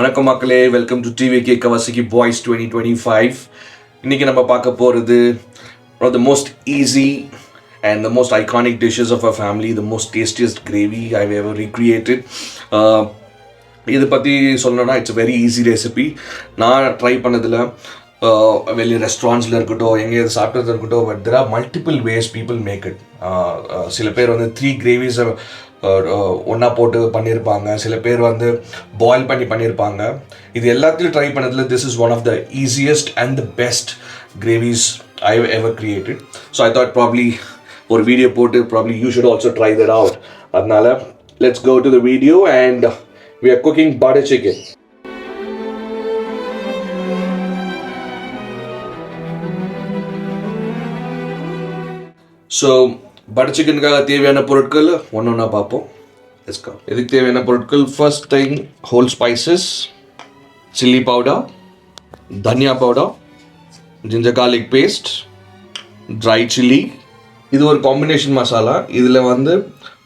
வணக்கம் மக்களே, welcome to TVK Kawasaki boys 2025. இன்னைக்கு நம்ம பார்க்க போகிறது one of the most easy and the most iconic dishes of our family, the most tastiest gravy I've ever recreated. இது பற்றி சொல்லணும்னா இட்ஸ் வெரி ஈஸி ரெசிபி. நான் ட்ரை பண்ணதில் வெளியே ரெஸ்டாரண்ட்ஸில் இருக்கட்டும், எங்கேயாவது சாப்பிட்டது இருக்கட்டும், but there are multiple ways people make it. சில பேர் வந்து 3 கிரேவிஸை ஒன்றா போட்டு பண்ணியிருப்பாங்க, சில பேர் வந்து பாயில் பண்ணியிருப்பாங்க. இது எல்லாத்துலையும் ட்ரை பண்ணதில் this is one of the easiest and the best gravies I ever created. So I thought probably ஒரு வீடியோ போட்டு probably you should also try that out. அதனால let's go to the video and we are cooking butter chicken. So butter chicken காக தேவையான பொருட்கள் ஒவ்வொன்றா பார்ப்போம். Let's go. இதுக்கு தேவையான பொருட்கள், first thing whole spices, chili powder, dhania powder, ginger garlic paste, dry chili. இது ஒரு காம்பினேஷன் மசாலா. இதில் வந்து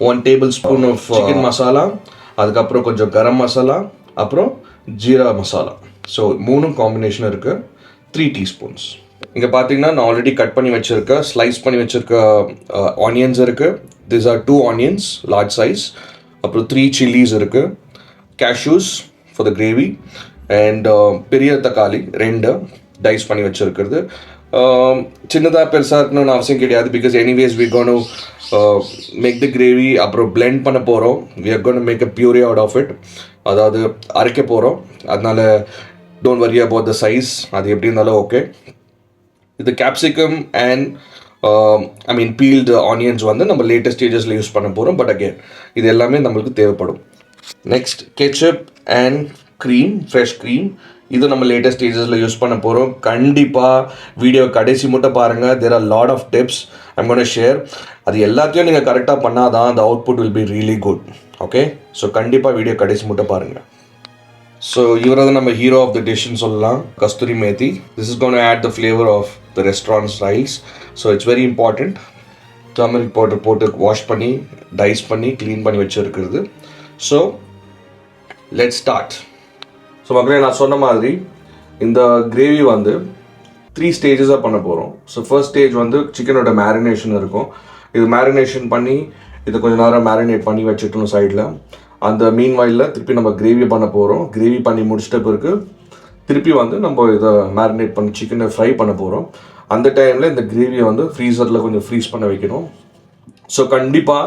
1 tablespoon of chicken மசாலா, அதுக்கப்புறம் கொஞ்சம் கரம் மசாலா, அப்புறம் ஜீரா மசாலா. ஸோ 3 காம்பினேஷன் இருக்குது. 3 டீஸ்பூன்ஸ். இங்கே பார்த்தீங்கன்னா நான் ஆல்ரெடி கட் பண்ணி வச்சுருக்கேன், ஸ்லைஸ் பண்ணி வச்சுருக்க ஆனியன்ஸ் இருக்குது. This are 2 onions large size. அப்புறம் 3 சில்லிஸ் இருக்குது. Cashews for the gravy and பெரிய தக்காளி 2 டைஸ் பண்ணி வச்சுருக்கிறது. சின்னதாக பெருசாக இருக்கணும்னு அவசியம் கிடையாது, because anyways we gonna make the gravy. அப்புறம் பிளெண்ட் பண்ண போகிறோம். We are gonna make a puree out of it, அதாவது அரைக்க போகிறோம். அதனால don't worry about the size, அது எப்படி இருந்தாலும் ஓகே. இது கேப்சிகம் அண்ட் பீல்டு ஆனியன்ஸ் வந்து நம்ம லேட்டஸ்ட் ஸ்டேஜஸில் யூஸ் பண்ண போகிறோம். பட் அகேன் இது எல்லாமே நம்மளுக்கு தேவைப்படும். Next ketchup and cream, fresh cream. இது நம்ம லேட்டஸ்ட் ஸ்டேஜஸில் யூஸ் பண்ண போகிறோம். கண்டிப்பாக வீடியோ கடைசி மட்டும் பாருங்கள். There are lot of tips I'm gonna share. அது எல்லாத்தையும் நீங்கள் கரெக்டாக பண்ணால் தான் அந்த output will be really good. Okay, so கண்டிப்பாக வீடியோ கடைசி மட்டும் பாருங்கள். ஸோ இவரை தான் நம்ம ஹீரோ ஆஃப் த டிஷ்ன்னு சொல்லலாம், kasuri methi. This is gonna add the flavour of the restaurant styles. So it's very important. Turmeric powder போட்டு வாஷ் பண்ணி டைஸ் பண்ணி க்ளீன் பண்ணி வச்சுருக்கிறது. So let's start. ஸோ மக்களே, நான் சொன்ன மாதிரி இந்த கிரேவி வந்து 3 ஸ்டேஜஸாக பண்ண போகிறோம். ஸோ ஃபர்ஸ்ட் ஸ்டேஜ் வந்து சிக்கனோட மேரினேஷன் இருக்கும். இது மேரினேஷன் பண்ணி இதை கொஞ்சம் நேரம் மேரினேட் பண்ணி வச்சுக்கணும் சைடில். அந்த மீன் வாயிலில் திருப்பி நம்ம கிரேவி பண்ண போகிறோம். கிரேவி பண்ணி முடிச்சிட்ட பிறகு திருப்பி வந்து நம்ம இதை மேரினேட் பண்ணி சிக்கனை ஃப்ரை பண்ண போகிறோம். அந்த டைமில் இந்த கிரேவியை வந்து ஃப்ரீசரில் கொஞ்சம் ஃப்ரீஸ் பண்ண வைக்கணும். ஸோ கண்டிப்பாக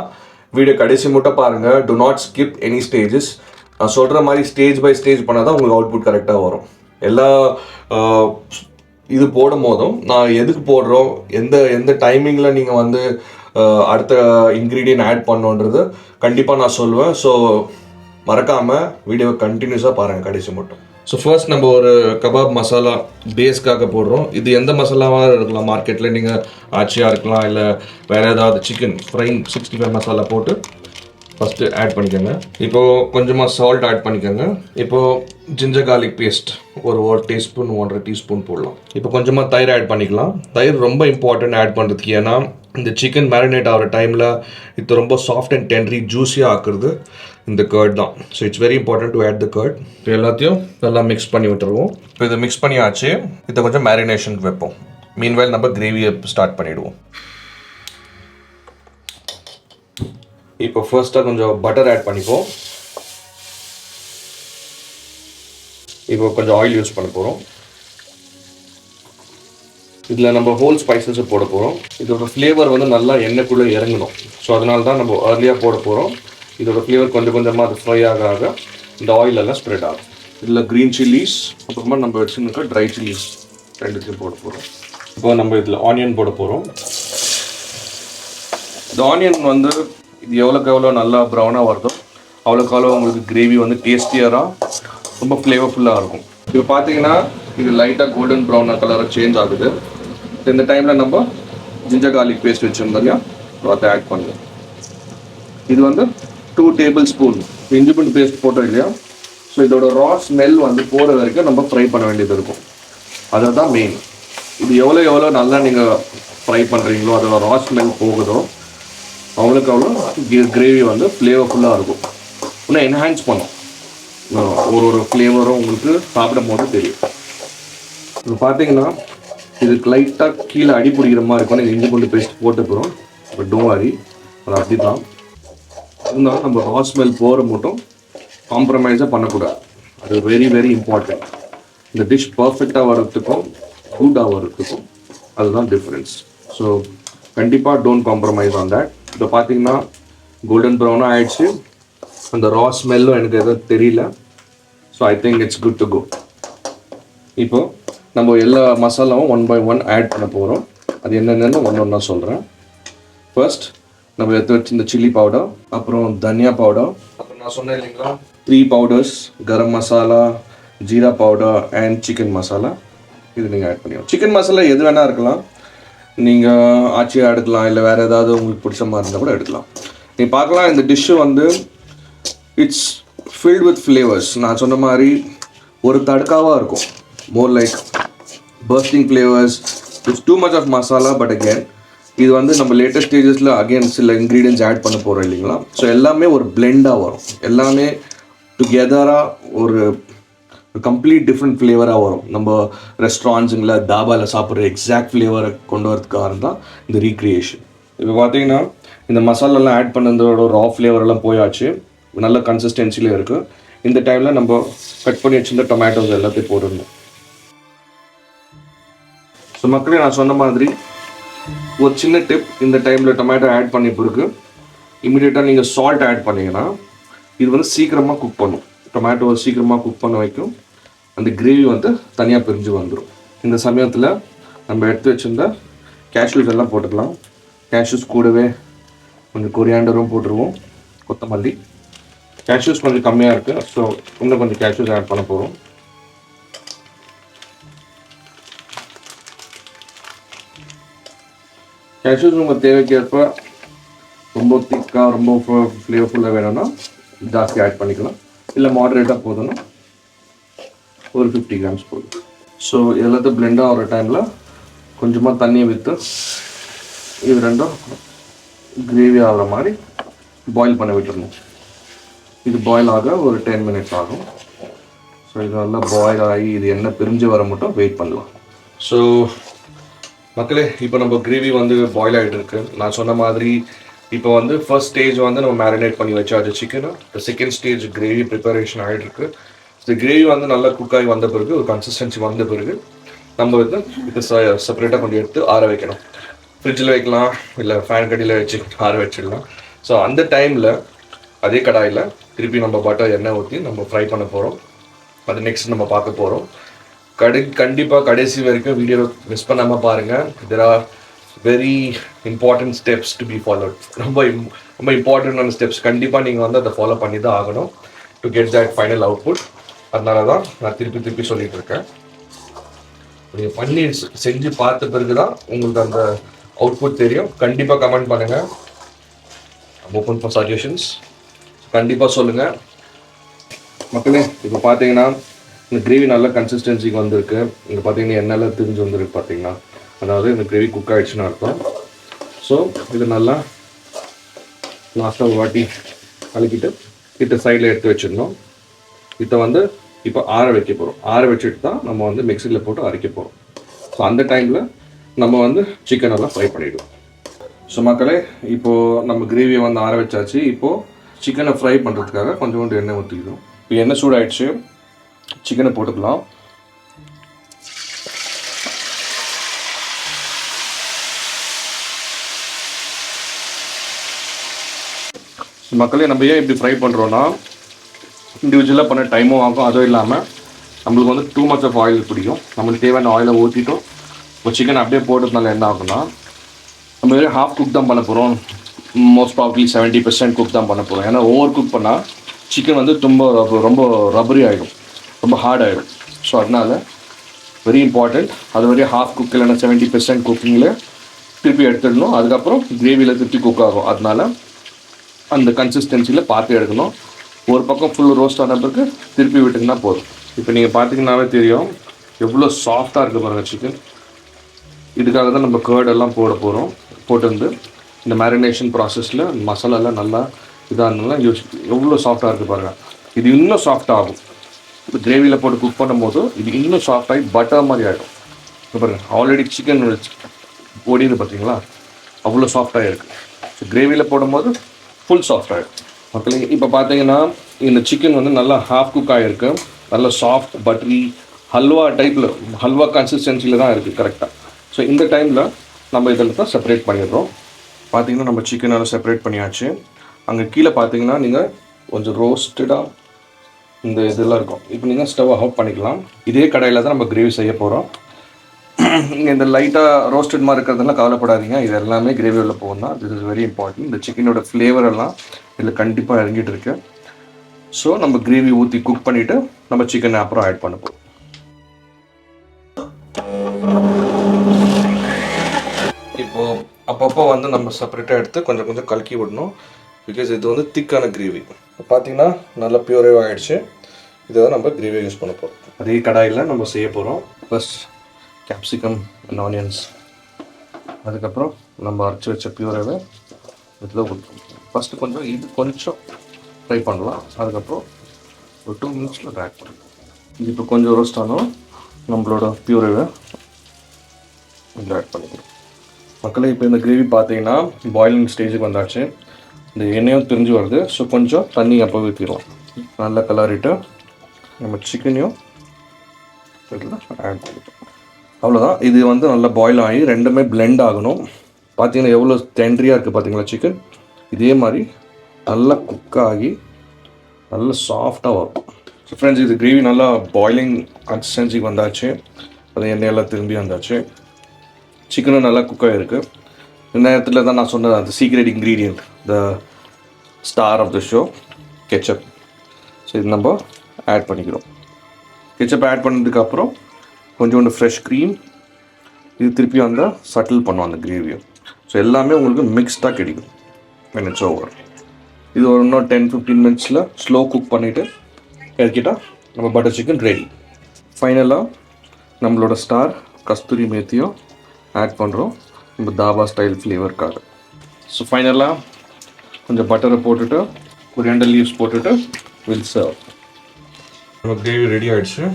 வீடியோ கடைசி மட்டும் பாருங்கள். To not skip any stages. நான் சொல்கிற மாதிரி ஸ்டேஜ் பை ஸ்டேஜ் பண்ணால் தான் உங்களுக்கு அவுட்புட் கரெக்டாக வரும். எல்லா இது போடும் போதும் நான் எதுக்கு போடுறோம், எந்த டைமிங்கில் நீங்கள் வந்து அடுத்த இன்க்ரீடியன்ட் ஆட் பண்ணோன்றது கண்டிப்பாக நான் சொல்லுவேன். ஸோ மறக்காமல் வீடியோவை கண்டினியூஸாக பாருங்கள் கடைசி மட்டும். ஸோ ஃபர்ஸ்ட் நம்ம ஒரு கபாப் மசாலா பேஸ்க்காக போடுறோம். இது எந்த மசாலாவாக இருக்கலாம், மார்க்கெட்டில் நீங்கள் ஆச்சியாக இருக்கலாம், இல்லை வேறு ஏதாவது சிக்கன் ஃப்ரைங் 65 மசாலா போட்டு ஃபஸ்ட்டு ஆட் பண்ணிக்கோங்க. இப்போது கொஞ்சமாக சால்ட் ஆட் பண்ணிக்கோங்க. இப்போது ஜிஞ்சர் கார்லிக் பேஸ்ட் ஒரு 1 டீஸ்பூன் 1.5 டீஸ்பூன் போடலாம். இப்போ கொஞ்சமாக தயிர் ஆட் பண்ணிக்கலாம். தயிர் ரொம்ப இம்பார்ட்டன்ட் ஆட் பண்ணுறதுக்கு. ஏன்னா இந்த சிக்கன் மேரினேட் ஆகிற டைமில் இது ரொம்ப சாஃப்ட் அண்ட் டெண்டரி ஜூஸியாக ஆக்குறது இந்த கர்ட் தான். So it's very important to add the curd. இப்போ எல்லாத்தையும் நல்லா மிக்ஸ் பண்ணி விட்டுருவோம். இப்போ இதை மிக்ஸ் பண்ணியாச்சு. இதை கொஞ்சம் மேரினேஷனுக்கு வைப்போம். மீன்வைல் நம்ம கிரேவியை ஸ்டார்ட் பண்ணிவிடுவோம். இப்போ ஃபர்ஸ்ட்டாக கொஞ்சம் பட்டர் ஆட் பண்ணிப்போம். இப்போ கொஞ்சம் ஆயில் யூஸ் பண்ண போகிறோம். இதில் நம்ம ஹோல் ஸ்பைசஸை போட போகிறோம். இதோட ஃப்ளேவர் வந்து நல்லா எண்ணெய்க்குள்ளே இறங்கணும். ஸோ அதனால தான் நம்ம ஏர்லியாக போட போகிறோம். இதோட ஃப்ளேவர் கொஞ்சம் கொஞ்சமாக அது ஃப்ரை ஆக இந்த ஆயிலெல்லாம் ஸ்ப்ரெட் ஆகும். இதில் க்ரீன் சில்லிஸ், அப்புறமா நம்ம வச்சுருக்க ட்ரை சில்லிஸ் 2 போட போகிறோம். இப்போ நம்ம இதில் ஆனியன் போட போகிறோம். இந்த ஆனியன் வந்து இது எவ்வளோ நல்லா ப்ரௌனாக வருதோ அவ்வளோக்கு உங்களுக்கு கிரேவி வந்து டேஸ்டியராக ரொம்ப ஃப்ளேவர்ஃபுல்லாக இருக்கும். இப்போ பார்த்தீங்கன்னா இது லைட்டாக கோல்டன் ப்ரௌன் கலராக சேஞ்ச் ஆகுது. இந்த டைமில் நம்ம ஜிஞ்சர் கார்லிக் பேஸ்ட் வச்சுருந்தோம் இல்லையா, அதை ஆட் பண்ணுவோம். இது வந்து 2 டேபிள்ஸ்பூன் இஞ்சி பூண்டு பேஸ்ட் போட்டோம் இல்லையா. ஸோ இதோட ரா ஸ்மெல் வந்து போகிற வரைக்கும் நம்ம ஃப்ரை பண்ண வேண்டியது இருக்கும். அதுதான் மெயின். இது எவ்வளோ நல்லா நீங்கள் ஃப்ரை பண்ணுறீங்களோ அதோட ரா ஸ்மெல் போகுதோ அவ்வளோக்கு அவ்வளோ கிரேவி வந்து ஃப்ளேவர்ஃபுல்லாக இருக்கும். இன்னும் என்ஹான்ஸ் பண்ணும். ஒரு ஃப்ளேவரும் உங்களுக்கு சாப்பிடும் போது தெரியும். இப்போ பார்த்தீங்கன்னா இதுக்கு லைட்டாக கீழே அடி பிடிக்கிற மாதிரி இருக்கும். நீங்கள் இஞ்சி பூண்டு பேஸ்ட் போட்டு போகிறோம். பட் டோன்ட் வரி, அது அப்படி தான் இருந்தாலும் நம்ம ரா ஸ்மெல் போகிற மட்டும் காம்ப்ரமைஸாக பண்ணக்கூடாது. அது வெரி வெரி இம்பார்ட்டன்ட். இந்த டிஷ் பர்ஃபெக்டாக வர்றதுக்கும் குட்டாக வர்றதுக்கும் அதுதான் டிஃப்ரென்ஸ். ஸோ கண்டிப்பாக டோன்ட் காம்ப்ரமைஸ் ஆன் தேட். இப்போ பார்த்தீங்கன்னா கோல்டன் ப்ரௌனாக ஆயிடுச்சு. அந்த ரா ஸ்மெல்லும் எனக்கு எதுவும் தெரியல. So I think it's good to go. இப்போ நம்ம எல்லா மசாலாவும் 1 by 1 ஆட் பண்ண போகிறோம். அது என்னென்னு ஒன்றா சொல்கிறேன். ஃபர்ஸ்ட் நம்ம எடுத்து வச்சு இந்த சில்லி பவுடர், அப்புறம் தனியா பவுடர், அப்புறம் நான் சொன்னேன் இல்லைங்களா 3 powders, garam masala, jeera powder and chicken masala. இது நீங்கள் ஆட் பண்ணிடலாம். சிக்கன் மசாலா எது வேணால் இருக்கலாம். நீங்கள் ஆச்சியாக எடுக்கலாம், இல்லை வேறு ஏதாவது உங்களுக்கு பிடிச்ச மாதிரி இருந்தால் கூட எடுக்கலாம். நீங்கள் பார்க்கலாம் இந்த டிஷ்ஷு வந்து இட்ஸ் ஃபில்ட் வித் ஃப்ளேவர்ஸ். நான் சொன்ன மாதிரி ஒரு தடுக்காவாக இருக்கும். More like bursting flavours. It's too much of masala. But again இது வந்து நம்ம லேட்டஸ்ட் ஸ்டேஜஸில் அகெயின் சில இன்க்ரீடியன்ஸ் ஆட் பண்ண போகிறோம் இல்லைங்களா. ஸோ எல்லாமே ஒரு பிளெண்டாக வரும். எல்லாமே டுகெதராக ஒரு கம்ப்ளீட் டிஃப்ரெண்ட் ஃப்ளேவராக வரும். நம்ம ரெஸ்டாரண்ட்ஸுங்களில் தாபாவில் சாப்பிட்ற எக்ஸாக்ட் ஃப்ளேவரை கொண்டு வரதுக்காக தான் இந்த ரீக்ரியேஷன். இப்போ பார்த்தீங்கன்னா இந்த மசாலாலாம் ஆட் பண்ணதோட ரா ஃப்ளேவரெல்லாம் போயாச்சு. நல்ல கன்சிஸ்டன்சியில் இருக்குது. இந்த டைமில் நம்ம கட் பண்ணி வச்சுருந்த டொமேட்டோஸ் எல்லாத்தையும் போட்டுருந்தோம். ஸோ மக்களே, நான் சொன்ன மாதிரி ஒரு சின்ன டிப், இந்த டைமில் டொமேட்டோ ஆட் பண்ணி பிறகு இமீடியட்டாக நீங்கள் சால்ட் ஆட் பண்ணிங்கன்னா இது வந்து சீக்கிரமாக குக் பண்ணும். டொமேட்டோ சீக்கிரமாக குக் பண்ண வைக்கும். அந்த கிரேவி வந்து தனியாக பிரிஞ்சு வந்துடும். இந்த சமயத்தில் நம்ம எடுத்து வச்சுருந்த கேஷ்யூஸ் எல்லாம் போட்டுக்கலாம். கேஷ்யூஸ் கூடவே கொஞ்சம் கொரியாண்டரும் போட்டுருவோம், கொத்தமல்லி. கேஷ்யூஸ் கொஞ்சம் கம்மியாக இருக்குது, ஸோ இன்னும் கொஞ்சம் கேஷ்யூஸ் ஆட் பண்ண போகிறோம். கேஷ்யூஸ் உங்கள் தேவைக்கேற்ப ரொம்ப திக்காக ரொம்ப ஃப்ளேவர்ஃபுல்லாக வேணும்னா ஜாஸ்தி ஆட் பண்ணிக்கலாம். இல்லை மாடரேட்டாக போதும்னா ஒரு 50 கிராம்ஸ் போதும். ஸோ எல்லாத்தையும் பிளெண்டாக ஆகிற டைமில் கொஞ்சமாக தண்ணியை விற்று இது ரெண்டும் கிரேவி ஆகிற மாதிரி பாயில் பண்ண விட்டுருணும். இது பாயில் ஆக ஒரு 10 மினிட்ஸ் ஆகும். ஸோ இது நல்லா பாயில் ஆகி இது எண்ணெய் பிரிஞ்சு வர மட்டும் வெயிட் பண்ணலாம். ஸோ மக்களே, இப்போ நம்ம கிரேவி வந்து பாயில் ஆகிட்டு இருக்கு. நான் சொன்ன மாதிரி இப்போ வந்து ஃபர்ஸ்ட் ஸ்டேஜ் வந்து நம்ம மேரினேட் பண்ணி வச்சாச்சு சிக்கனை. செகண்ட் ஸ்டேஜ் கிரேவி ப்ரிப்பரேஷன் ஆகிட்டு இருக்கு. இந்த கிரேவி வந்து நல்லா குக் ஆகி வந்த பிறகு, ஒரு கன்சிஸ்டன்சி வந்த பிறகு நம்ம வந்து இது செப்பரேட்டாக கொஞ்சம் எடுத்து ஆற வைக்கணும். ஃப்ரிட்ஜில் வைக்கலாம், இல்லை ஃபேன் கடியில் வச்சு ஆற வச்சிடலாம். ஸோ அந்த டைமில் அதே கடாயில் திருப்பி நம்ம பட்டர் எண்ணெய் ஊற்றி நம்ம ஃப்ரை பண்ண போகிறோம். அது நெக்ஸ்ட் நம்ம பார்க்க போகிறோம். கண்டிப்பாக கடைசி வரைக்கும் வீடியோ மிஸ் பண்ணாமல் பாருங்கள். There are very important steps to be followed. ரொம்ப இம்பார்ட்டண்டான ஸ்டெப்ஸ். கண்டிப்பாக நீங்கள் வந்து அதை ஃபாலோ பண்ணி தான் ஆகணும் to get that final output. அதனால தான் நான் திருப்பி சொல்லிகிட்டு இருக்கேன். நீங்கள் பண்ணி செஞ்சு பார்த்த பிறகு தான் உங்களுக்கு அந்த அவுட்புட் தெரியும். கண்டிப்பாக கமெண்ட் பண்ணுங்கள். Open for suggestions. கண்டிப்பாக சொல்லுங்கள் மக்களே. இப்போ பார்த்தீங்கன்னா இந்த கிரேவி நல்ல கன்சிஸ்டன்சிக்கு வந்திருக்கு. இங்கே பார்த்தீங்கன்னா எண்ணெய்லாம் திரிஞ்சு வந்துருக்கு பார்த்தீங்கன்னா. அதாவது இந்த கிரேவி குக் ஆகிடுச்சுன்னு அர்த்தம். ஸோ இது நல்லா லாஸ்ட்டாக ஒரு வாட்டி கலக்கிட்டு இதை சைடில் எடுத்து வச்சிடணும். இதை வந்து இப்போ ஆற வைக்க போகிறோம். ஆற வச்சுட்டு தான் நம்ம வந்து மிக்சியில் போட்டு அரைக்க போகிறோம். ஸோ அந்த டைமில் நம்ம வந்து சிக்கன் எல்லாம் ஃப்ரை பண்ணிவிடுவோம். ஸோ மக்களே, இப்போது நம்ம கிரேவியை வந்து ஆற வச்சாச்சு. இப்போது சிக்கனை ஃப்ரை பண்ணுறதுக்காக கொஞ்சோண்டு எண்ணெய் ஊற்றிக்கணும். இப்போ எண்ணெய் சூடாகிடுச்சு, சிக்கனை போட்டுக்கலாம். மக்களே, நம்ம ஏன் இப்படி ஃப்ரை பண்ணுறோன்னா இண்டிவிஜுவலாக பண்ண டைமும் ஆகும். அதுவும் இல்லாமல் நம்மளுக்கு வந்து டூ மச் ஆஃப் ஆயில் பிடிக்கும். நம்மளுக்கு தேவையான ஆயிலை ஊற்றிட்டோம். இப்போ சிக்கன் அப்படியே போட்டதுனால என்ன ஆகும்னா நம்ம வெறும் ஹாஃப் குக் தான் பண்ண போகிறோம். மோஸ்ட் ப்ராபப்லி 70% குக் தான் பண்ண போகிறோம். ஏன்னா ஓவர் குக் பண்ணால் சிக்கன் வந்து ரொம்ப ரப்பரி ஆகிடும், ரொம்ப ஹார்ட் ஆகிடும். ஸோ அதனால் வெரி இம்பார்ட்டண்ட். அது வரையும் ஹாஃப் குக் இல்லைன்னா 70% குக்கிங்கில் திருப்பி எடுத்துடணும். அதுக்கப்புறம் கிரேவியில் திருப்பி குக் ஆகும். அதனால் அந்த கன்சிஸ்டன்சியில் பார்த்து எடுக்கணும். ஒரு பக்கம் ஃபுல் ரோஸ்ட் ஆன பிறகு திருப்பி விட்டிங்கன்னா போதும். இப்போ நீங்கள் பார்த்தீங்கன்னாவே தெரியும் எவ்வளோ சாஃப்டாக இருக்குது பாருங்கள் சிக்கன். இதுக்காக தான் நம்ம கர்டெல்லாம் போட போகிறோம். போட்டு வந்து இந்த மேரினேஷன் ப்ராசஸில் மசாலாலாம் நல்லா இதாக இருந்தாலும் எவ்வளோ சாஃப்டாக இருக்குது பாருங்கள். இது இன்னும் சாஃப்ட் ஆகும். இப்போ கிரேவியில் போட்டு குக் பண்ணும்போது இது இன்னும் சாஃப்டாகி பட்டர் மாதிரி ஆகிடும். இப்போ பாருங்க, ஆல்ரெடி சிக்கன் ஓடிது பார்த்தீங்களா, அவ்வளோ சாஃப்டாக இருக்குது. ஸோ கிரேவியில் போடும்போது ஃபுல் சாஃப்ட் ஆகிடும். மக்களே, இப்போ பார்த்தீங்கன்னா இந்த சிக்கன் வந்து நல்லா ஹாஃப் குக் ஆகிருக்கு. நல்லா சாஃப்ட் பட்டரி ஹல்வா டைப்பில், ஹல்வா கன்சிஸ்டன்சியில் தான் இருக்குது கரெக்டாக. ஸோ இந்த டைமில் நம்ம இதில் தான் செப்பரேட் பண்ணிடுறோம். பார்த்தீங்கன்னா நம்ம சிக்கனால் செப்பரேட் பண்ணியாச்சு. அங்கே கீழே பார்த்தீங்கன்னா நீங்கள் கொஞ்சம் ரோஸ்டடாக இந்த இதெல்லாம் இருக்கும். இப்போ நீங்கள் ஸ்டவ் ஆஃப் பண்ணிக்கலாம். இதே கடையில் தான் நம்ம கிரேவி செய்ய போகிறோம். நீங்கள் இந்த லைட்டாக ரோஸ்டட் மாதிரி இருக்கிறதெல்லாம் கவலைப்படாதீங்க, இது எல்லாமே கிரேவி உள்ள போகும் தான். This is very important. இந்த சிக்கனோட ஃப்ளேவர் எல்லாம் இதில் கண்டிப்பாக இறங்கிட்டு இருக்கு. ஸோ நம்ம கிரேவி ஊற்றி குக் பண்ணிவிட்டு நம்ம சிக்கனை அப்புறம் ஆட் பண்ண போகிறோம். இப்போது அப்பப்போ வந்து நம்ம செப்பரேட்டாக எடுத்து கொஞ்சம் கொஞ்சம் கலக்கி விடணும். பிகாஸ் இது வந்து திக்கான கிரேவி. பார்த்தீங்கன்னா நல்லா பியூரேவாக ஆகிடுச்சு. இதை தான் நம்ம கிரேவி யூஸ் பண்ண போகிறோம். அதே கடாயில் நம்ம செய்ய போகிறோம். ஃபர்ஸ்ட் கேப்சிகம் அண்ட் ஆனியன்ஸ், அதுக்கப்புறம் நம்ம அரைச்சி வச்ச பியூரேவை இதில் ஊற்றணும். ஃபஸ்ட்டு கொஞ்சம் இது கொஞ்சம் ஃப்ரை பண்ணலாம். அதுக்கப்புறம் ஒரு 2 மினிட்ஸில் ஆட் பண்ணலாம். இது இப்போ கொஞ்சம் ரோஸ்ட் ஆனோம். நம்மளோட பியூரேவை இதில் ஆட் பண்ணிக்கிறோம். மக்களே, இப்போ இந்த கிரேவி பார்த்தீங்கன்னா பாயிலிங் ஸ்டேஜுக்கு வந்தாச்சு. இந்த எண்ணெயும் தெரிஞ்சு வருது. ஸோ கொஞ்சம் தண்ணி அப்போ ஊற்றிடலாம். நல்லா கலரிட்டு நம்ம சிக்கனையும் இதில் ஆட் பண்ணிட்டோம். அவ்வளோதான். இது வந்து நல்லா பாயில் ஆகி ரெண்டுமே பிளெண்ட் ஆகணும். பார்த்தீங்கன்னா எவ்வளோ டெண்டரியாக இருக்குது பார்த்தீங்களா சிக்கன். இதே மாதிரி நல்லா குக் ஆகி நல்லா சாஃப்டாக வரும். ஸோ ஃப்ரெண்ட்ஸ், இது கிரேவி நல்லா பாயிலிங் கன்சிஸ்டன்சிக்கு வந்தாச்சு. அது எண்ணெயெல்லாம் திரும்பி வந்தாச்சு. சிக்கனும் நல்லா குக் ஆகிருக்கு. இந்த நேரத்தில் தான் நான் சொன்னது அந்த secret ingredient, the star of the show, ketchup. So இது நம்ம ஆட் பண்ணிக்கிறோம். கெச்சப் ஆட் பண்ணதுக்கப்புறம் கொஞ்சோண்டு ஃப்ரெஷ் க்ரீம், இது திருப்பி அந்த சட்டில் பண்ணுவோம் அந்த கிரேவியை. ஸோ எல்லாமே உங்களுக்கு மிக்ஸ்டாக கிடைக்கும் when it's over. இது ஒரு இன்னும் 10-15 மினிட்ஸில் ஸ்லோ குக் பண்ணிவிட்டு இறக்கிட்டால் நம்ம பட்டர் சிக்கன் ரெடி. ஃபைனலாக நம்மளோட ஸ்டார் கஸ்தூரி மேத்தியும் ஆட் பண்ணுறோம் நம்ம தாபா ஸ்டைல் ஃப்ளேவருக்காக. ஸோ ஃபைனலாக கொஞ்சம் பட்டரை போட்டுட்டு ஒரு 2 லீவ்ஸ் போட்டுட்டு வில் சர்வ். நம்ம கிரேவி ரெடி ஆகிடுச்சு.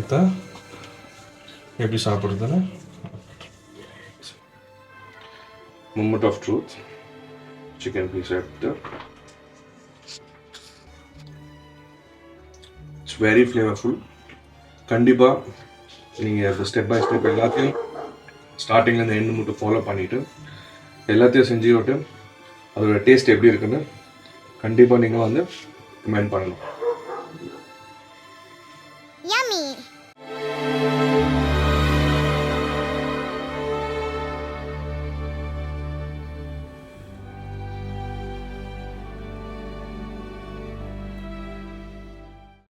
இதை எப்படி சாப்பிட்றதுன்னு moment of truth. Chicken piece எடுத்து, it's very flavorful. கண்டிப்பாக நீங்கள் அந்த ஸ்டெப் பை ஸ்டெப் எல்லாத்தையும் ஸ்டார்டிங்லேருந்து எண்டு மட்டும் ஃபாலோ பண்ணிவிட்டு எல்லாத்தையும் செஞ்சு விட்டு அதோட டேஸ்ட் எப்படி இருக்குன்னு கண்டிப்பாக நீங்கள் வந்து கமெண்ட் பண்ணணும். Yummy!